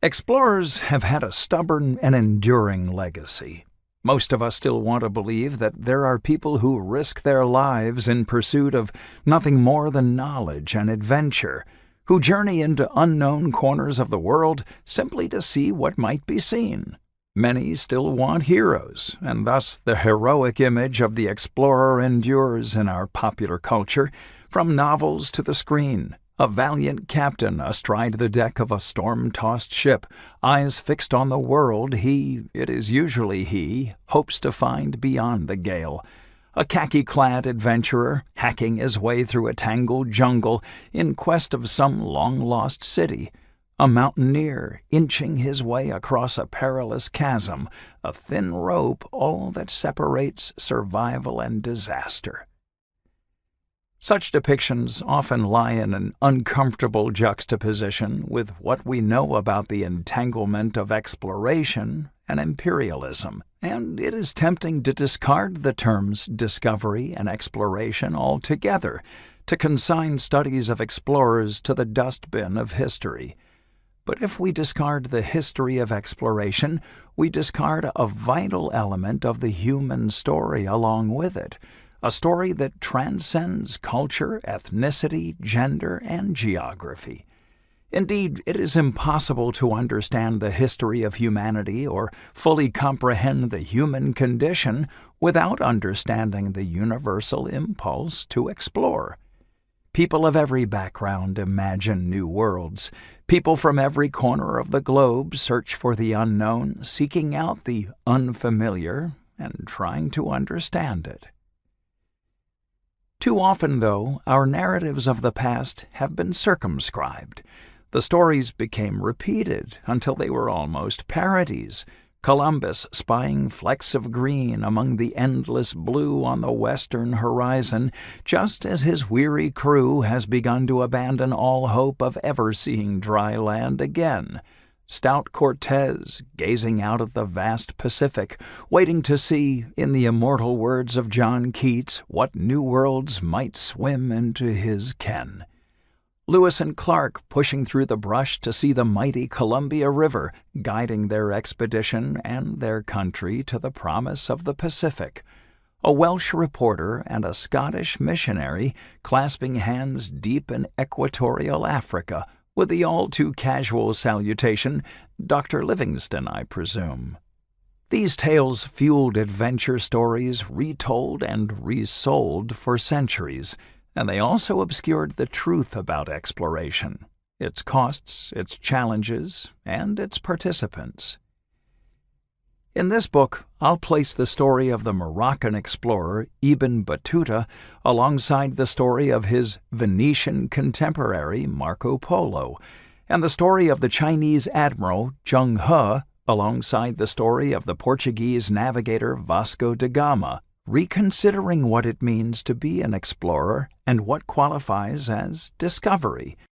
Explorers have had a stubborn and enduring legacy. Most of us still want to believe that there are people who risk their lives in pursuit of nothing more than knowledge and adventure, who journey into unknown corners of the world simply to see what might be seen. Many still want heroes, and thus the heroic image of the explorer endures in our popular culture, from novels to the screen. A valiant captain astride the deck of a storm-tossed ship, eyes fixed on the world it is usually he, hopes to find beyond the gale. A khaki-clad adventurer, hacking his way through a tangled jungle in quest of some long-lost city. A mountaineer, inching his way across a perilous chasm, a thin rope all that separates survival and disaster. Such depictions often lie in an uncomfortable juxtaposition with what we know about the entanglement of exploration and imperialism, and it is tempting to discard the terms discovery and exploration altogether, to consign studies of explorers to the dustbin of history. But if we discard the history of exploration, we discard a vital element of the human story along with it, a story that transcends culture, ethnicity, gender, and geography. Indeed, it is impossible to understand the history of humanity or fully comprehend the human condition without understanding the universal impulse to explore. People of every background imagine new worlds. People from every corner of the globe search for the unknown, seeking out the unfamiliar and trying to understand it. Too often, though, our narratives of the past have been circumscribed. The stories became repeated until they were almost parodies. Columbus spying flecks of green among the endless blue on the western horizon, just as his weary crew has begun to abandon all hope of ever seeing dry land again. Stout Cortez, gazing out at the vast Pacific, waiting to see, in the immortal words of John Keats, what new worlds might swim into his ken. Lewis and Clark pushing through the brush to see the mighty Columbia River, guiding their expedition and their country to the promise of the Pacific. A Welsh reporter and a Scottish missionary clasping hands deep in equatorial Africa, with the all-too-casual salutation, "Dr. Livingston, I presume." These tales fueled adventure stories retold and resold for centuries, and they also obscured the truth about exploration, its costs, its challenges, and its participants. In this book, I'll place the story of the Moroccan explorer Ibn Battuta alongside the story of his Venetian contemporary Marco Polo, and the story of the Chinese admiral Zheng He alongside the story of the Portuguese navigator Vasco da Gama, reconsidering what it means to be an explorer and what qualifies as discovery.